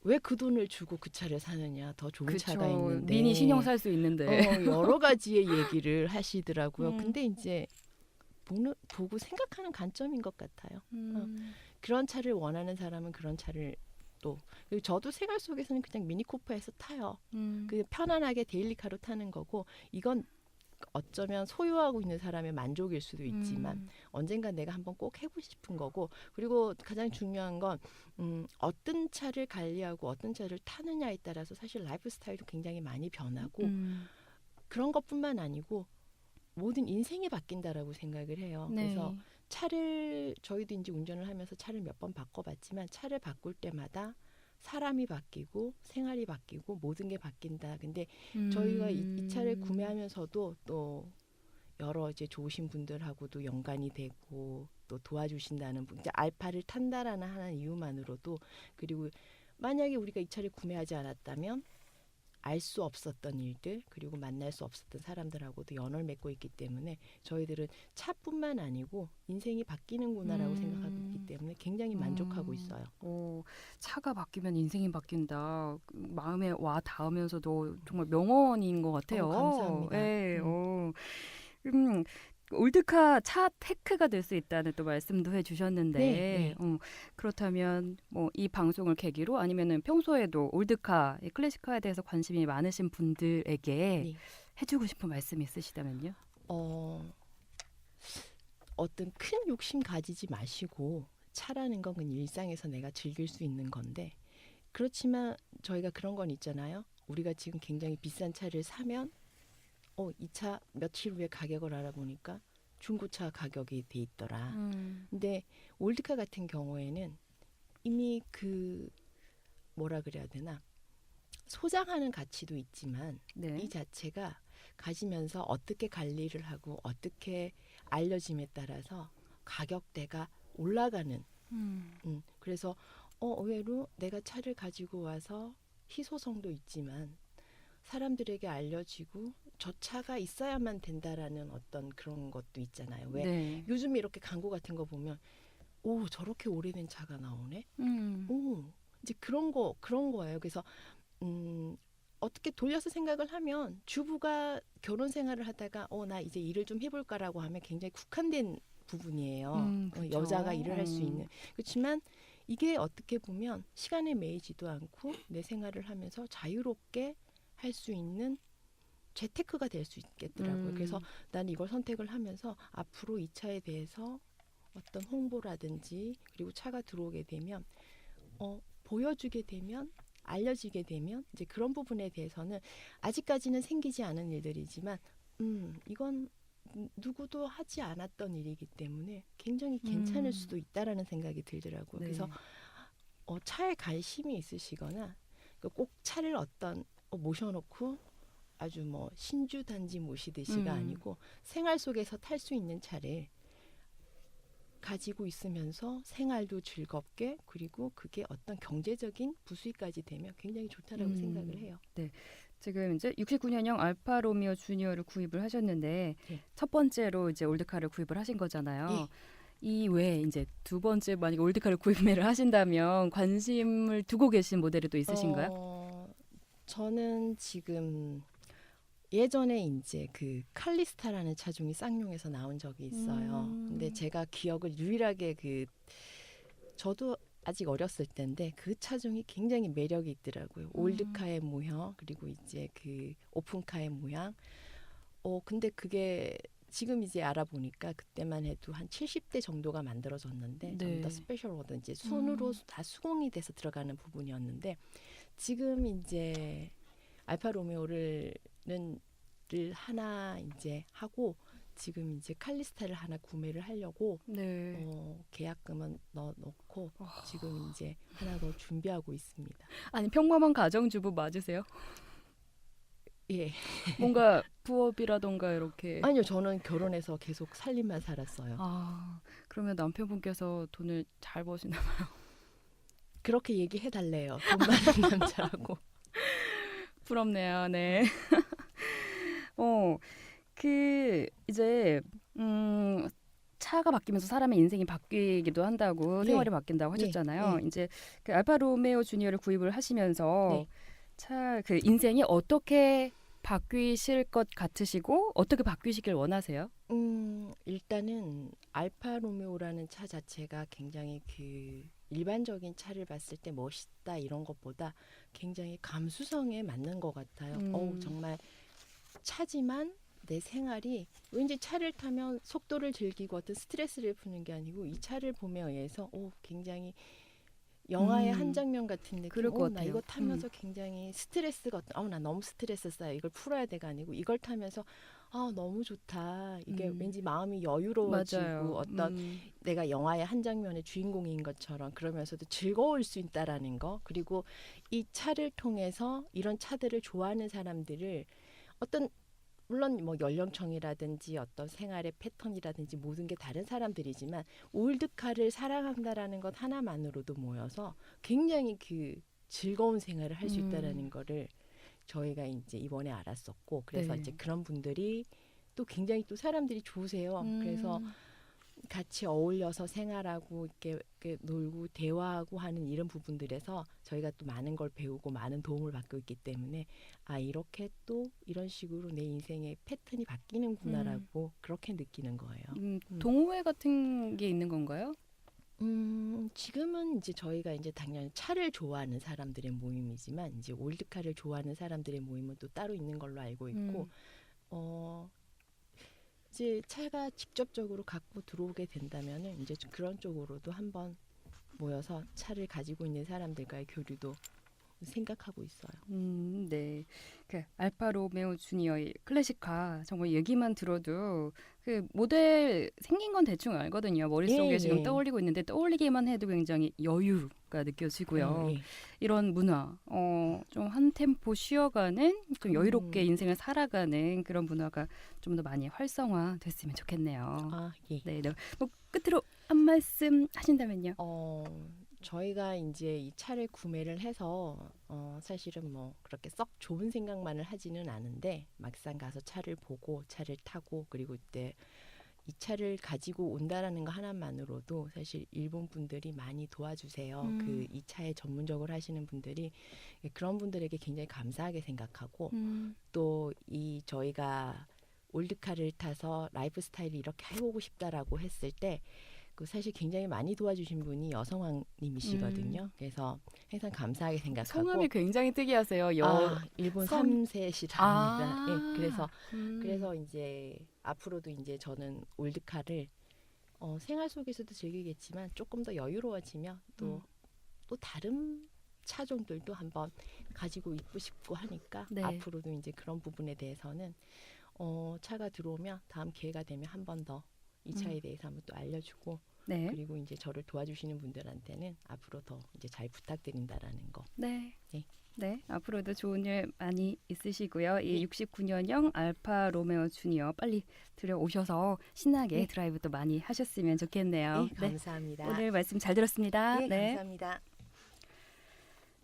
왜 그 돈을 주고 그 차를 사느냐? 더 좋은 그쵸. 차가 있는데. 미니 신형 살 수 있는데. 여러 가지의 얘기를 하시더라고요. 음. 근데 이제 보고 생각하는 관점인 것 같아요. 그런 차를 원하는 사람은 그런 차를 또 그리고 저도 생활 속에서는 그냥 미니 쿠퍼에서 타요. 그 편안하게 데일리카로 타는 거고 이건 어쩌면 소유하고 있는 사람의 만족일 수도 있지만 언젠가 내가 한번 꼭 해보고 싶은 거고 그리고 가장 중요한 건 어떤 차를 관리하고 어떤 차를 타느냐에 따라서 사실 라이프 스타일도 굉장히 많이 변하고 그런 것뿐만 아니고 모든 인생이 바뀐다라고 생각을 해요. 네. 그래서 차를 저희도 이제 운전을 하면서 차를 몇 번 바꿔봤지만 차를 바꿀 때마다 사람이 바뀌고 생활이 바뀌고 모든 게 바뀐다. 근데 저희가 이 차를 구매하면서도 또 여러 이제 좋으신 분들하고도 연관이 되고 또 도와주신다는 분, 이제 알파를 탄다라는 하는 이유만으로도 그리고 만약에 우리가 이 차를 구매하지 않았다면 알 수 없었던 일들 그리고 만날 수 없었던 사람들하고도 연을 맺고 있기 때문에 저희들은 차뿐만 아니고 인생이 바뀌는구나라고 생각하고 있기 때문에 굉장히 만족하고 있어요. 차가 바뀌면 인생이 바뀐다. 마음에 와 닿으면서도 정말 명언인 것 같아요. 감사합니다. 네, 올드카 차 테크가 될 수 있다는 또 말씀도 해주셨는데 네. 그렇다면 뭐 이 방송을 계기로 아니면은 평소에도 올드카, 클래식카에 대해서 관심이 많으신 분들에게 네. 해주고 싶은 말씀이 있으시다면요? 어떤 큰 욕심 가지지 마시고 차라는 건 그냥 일상에서 내가 즐길 수 있는 건데 그렇지만 저희가 그런 건 있잖아요. 우리가 지금 굉장히 비싼 차를 사면 이 차 며칠 후에 가격을 알아보니까 중고차 가격이 돼 있더라. 근데 올드카 같은 경우에는 이미 그 뭐라 그래야 되나 소장하는 가치도 있지만 네. 이 자체가 가지면서 어떻게 관리를 하고 어떻게 알려짐에 따라서 가격대가 올라가는 그래서 의외로 내가 차를 가지고 와서 희소성도 있지만 사람들에게 알려지고 저 차가 있어야만 된다라는 어떤 그런 것도 있잖아요. 왜 네. 요즘 이렇게 광고 같은 거 보면 저렇게 오래된 차가 나오네. 이제 그런 거예요. 그래서 어떻게 돌려서 생각을 하면 주부가 결혼 생활을 하다가 나 이제 일을 좀 해볼까라고 하면 굉장히 국한된 부분이에요. 그쵸. 여자가 일을 할 수 있는. 그렇지만 이게 어떻게 보면 시간에 매이지도 않고 내 생활을 하면서 자유롭게 할 수 있는 재테크가 될 수 있겠더라고요. 그래서 난 이걸 선택을 하면서 앞으로 이 차에 대해서 어떤 홍보라든지 그리고 차가 들어오게 되면 보여주게 되면 알려지게 되면 이제 그런 부분에 대해서는 아직까지는 생기지 않은 일들이지만 이건 누구도 하지 않았던 일이기 때문에 굉장히 괜찮을 수도 있다라는 생각이 들더라고요. 네. 그래서 차에 관심이 있으시거나 꼭 차를 어떤 모셔놓고 아주 뭐 신주 단지 모시듯이가 아니고 생활 속에서 탈 수 있는 차를 가지고 있으면서 생활도 즐겁게 그리고 그게 어떤 경제적인 부수익까지 되면 굉장히 좋다라고 생각을 해요. 네. 지금 이제 69년형 알파 로미오 주니어를 구입을 하셨는데 네. 첫 번째로 이제 올드카를 구입을 하신 거잖아요. 예. 이 외에 이제 두 번째 만약에 올드카를 구매를 하신다면 관심을 두고 계신 모델이 또 있으신가요? 저는 지금 예전에 이제 그 칼리스타라는 차종이 쌍용에서 나온 적이 있어요. 근데 제가 기억을 유일하게 저도 아직 어렸을 때인데 그 차종이 굉장히 매력이 있더라고요. 올드카의 모형 그리고 이제 그 오픈카의 모양. 근데 그게 지금 이제 알아보니까 그때만 해도 한 70대 정도가 만들어졌는데 네. 전부 다 스페셜 워드 이제 손으로 다 수공이 돼서 들어가는 부분이었는데 지금 이제 알파 로메오를 하나 이제 하고 지금 이제 칼리스타를 하나 구매를 하려고 네. 계약금은 넣어놓고 아. 지금 이제 하나 더 준비하고 있습니다. 아니 평범한 가정주부 맞으세요? 예. 뭔가 부업이라던가 이렇게. 아니요, 저는 결혼해서 계속 살림만 살았어요. 아, 그러면 남편분께서 돈을 잘 버시나 봐요. 그렇게 얘기해 달래요. 돈 많은 남자라고. 부럽네요. 네. 이제 차가 바뀌면서 사람의 인생이 바뀌기도 한다고 네. 생활이 바뀐다고 하셨잖아요. 네. 이제 그 알파 로메오 주니어를 구입을 하시면서 네. 차 그 인생이 어떻게 바뀌실 것 같으시고 어떻게 바뀌시길 원하세요? 일단은 알파 로메오라는 차 자체가 굉장히 그 일반적인 차를 봤을 때 멋있다 이런 것보다 굉장히 감수성에 맞는 것 같아요. 정말 차지만 내 생활이 왠지 차를 타면 속도를 즐기고 어떤 스트레스를 푸는 게 아니고 이 차를 봄에 의해서 굉장히 영화의 한 장면 같은 느낌. 그럴 것 나 같아요. 이거 타면서 굉장히 스트레스가 나 너무 스트레스 쌓여. 이걸 풀어야 돼가 아니고 이걸 타면서 너무 좋다. 이게 왠지 마음이 여유로워지고 맞아요. 어떤 내가 영화의 한 장면의 주인공인 것처럼 그러면서도 즐거울 수 있다라는 거. 그리고 이 차를 통해서 이런 차들을 좋아하는 사람들을 어떤 물론 뭐 연령층이라든지 어떤 생활의 패턴이라든지 모든 게 다른 사람들이지만 올드카를 사랑한다라는 것 하나만으로도 모여서 굉장히 그 즐거운 생활을 할 수 있다라는 거를 저희가 이제 이번에 알았었고 그래서 네. 이제 그런 분들이 또 굉장히 또 사람들이 좋으세요. 그래서 같이 어울려서 생활하고 이렇게 놀고 대화하고 하는 이런 부분들에서 저희가 또 많은 걸 배우고 많은 도움을 받고 있기 때문에 이렇게 또 이런 식으로 내 인생의 패턴이 바뀌는구나라고 그렇게 느끼는 거예요. 동호회 같은 게 있는 건가요? 지금은 이제 저희가 이제 당연히 차를 좋아하는 사람들의 모임이지만 이제 올드카를 좋아하는 사람들의 모임은 또 따로 있는 걸로 알고 있고 이제 차가 직접적으로 갖고 들어오게 된다면은 이제 좀 그런 쪽으로도 한번 모여서 차를 가지고 있는 사람들과의 교류도 생각하고 있어요. 네. 그 알파 로메오 주니어의 클래식카 정말 얘기만 들어도 그 모델 생긴 건 대충 알거든요. 머릿속에 예, 지금 예. 떠올리고 있는데 떠올리기만 해도 굉장히 여유가 느껴지고요. 예. 이런 문화, 좀 한 템포 쉬어가는 좀 여유롭게 인생을 살아가는 그런 문화가 좀 더 많이 활성화됐으면 좋겠네요. 예. 네, 네. 뭐 끝으로 한 말씀 하신다면요. 저희가 이제 이 차를 구매를 해서 사실은 뭐 그렇게 썩 좋은 생각만을 하지는 않은데 막상 가서 차를 보고 차를 타고 그리고 이때 이 차를 가지고 온다라는 거 하나만으로도 사실 일본 분들이 많이 도와주세요. 그 이 차에 전문적으로 하시는 분들이 그런 분들에게 굉장히 감사하게 생각하고 또 이 저희가 올드카를 타서 라이프 스타일이 이렇게 해보고 싶다라고 했을 때 그 사실 굉장히 많이 도와주신 분이 여성왕님이시거든요. 그래서 항상 감사하게 생각하고 성함이 굉장히 특이하세요. 일본 성- 3세시랍니다. 예, 그래서 이제 앞으로도 이제 저는 올드카를 생활 속에서도 즐기겠지만 조금 더 여유로워지면 또 다른 차종들도 한번 가지고 있고 싶고 하니까 네. 앞으로도 이제 그런 부분에 대해서는 차가 들어오면 다음 기회가 되면 한 번 더 이 차에 대해서 한번 또 알려주고 네. 그리고 이제 저를 도와주시는 분들한테는 앞으로 더 이제 잘 부탁드린다라는 거. 네. 네. 네, 앞으로도 좋은 일 많이 있으시고요. 이 69년형 알파 로메오 주니어 빨리 들여오셔서 신나게 드라이브도 많이 하셨으면 좋겠네요. 네, 감사합니다. 오늘 말씀 잘 들었습니다. 네, 감사합니다.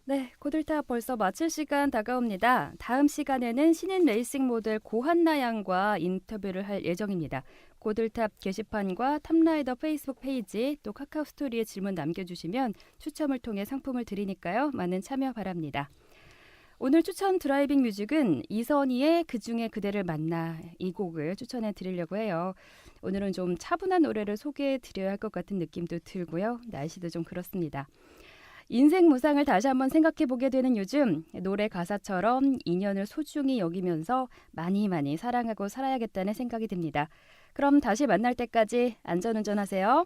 네, 고들탑 벌써 마칠 시간 다가옵니다. 다음 시간에는 신인 레이싱 모델 고한나 양과 인터뷰를 할 예정입니다. 고들탑 게시판과 탑라이더 페이스북 페이지 또 카카오 스토리에 질문 남겨주시면 추첨을 통해 상품을 드리니까요. 많은 참여 바랍니다. 오늘 추천 드라이빙 뮤직은 이선희의 그중에 그대를 만나 이 곡을 추천해 드리려고 해요. 오늘은 좀 차분한 노래를 소개해 드려야 할 것 같은 느낌도 들고요. 날씨도 좀 그렇습니다. 인생 무상을 다시 한번 생각해 보게 되는 요즘, 노래 가사처럼 인연을 소중히 여기면서 많이 사랑하고 살아야겠다는 생각이 듭니다. 그럼 다시 만날 때까지 안전운전하세요.